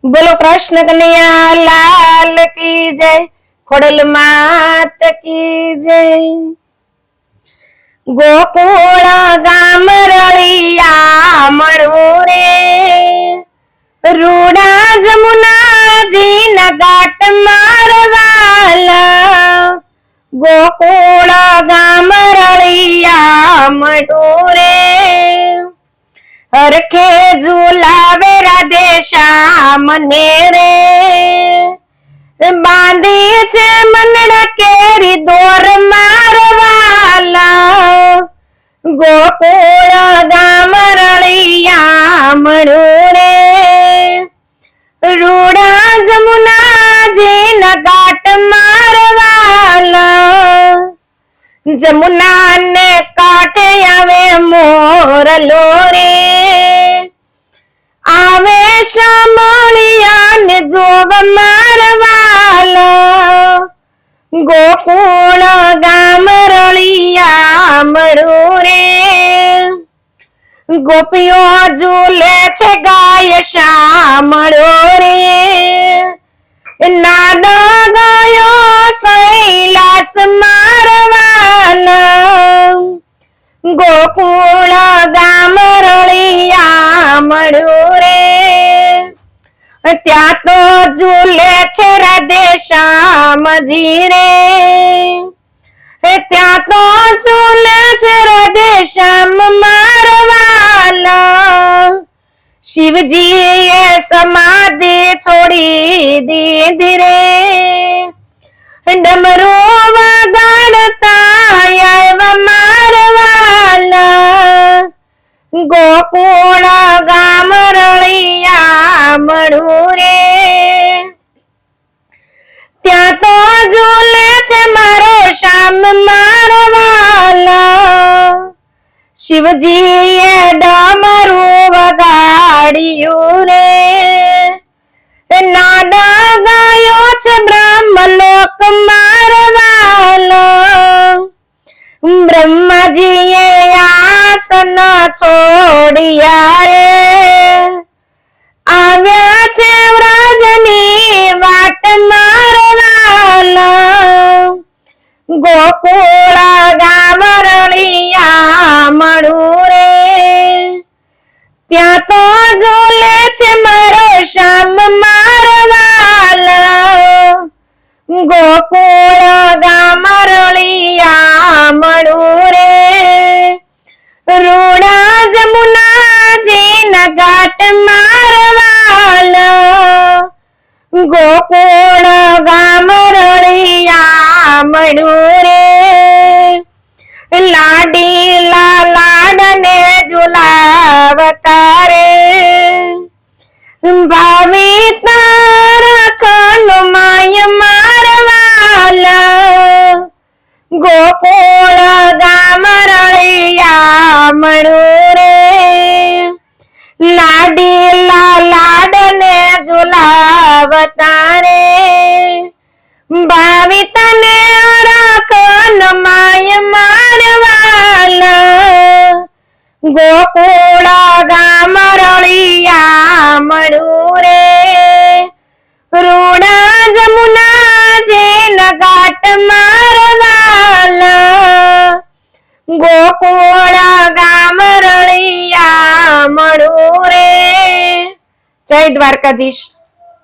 बोलो कृष्ण कन्हैया लाल की जय। खोडल मात की जय। गोकुळ गाम रळिया मळू रे, रूडा जमुनाजी न घाट मारवाला। गोकुळ गाम रळिया मळू रे, हरखे झुलावे राधे श्याम ने रे। बांधी छे मनड़ा केरी दोर मारवाला। गोकुळ गाम रळिया मळू रे, रूडा जमुनाजी न घाट मारवाला। जमुना ने कांठे आवे मोरलो रे, आवे शामळिया ने जोव मारवाला। गोकुळ गाम रळिया मळू रे, गोपियों झूले छे गाय शामळो रे। नाद गायो कैलास मारवाला। गोकुळ गाम रळिया मळू रे, त्या तो झूले छे राधे श्यामजी रे। त्या तो झूले छे राधे श्याम मारवाला। शिवजी ये समाधि छोड़ी दीधी रे, डमरू वगाड़ता आया मारवाला। गोकुळ गाम रळिया मळू रे, त्या तो झूले छे मारो श्याम मारवाला। शिवजी ये डमरू वगाड़ियो रे, नाद गायो छे ब्रह्मलोक मारवाला। ब्रह्माजी ये आसन छोड़िया रे, आव्या छे व्रजनी वाट मारवाला। गोकुळ गाम रळिया मळू रे, त्या तो झूले छे मारो श्याम मारवाला। गोकुळ गाम रळिया मळू रे, रूडा जमुनाजी न घाट मारवाला। गोकुळ गाम रळिया मळू रे, लाडीला लाडने झुलावता रे। भावी तारा कान माय मारवाला। गोकुळ गाम रळिया मळू रे, लाडीला लाडने झुलावता रे। भावी तने राखन माय मारवाला। गोकुळ गाम रळिया मळू रे, रूडा जमुनाजी न घाट मारवाला। गोकुळ गाम रळिया मळू रे। जय द्वारकाधीश।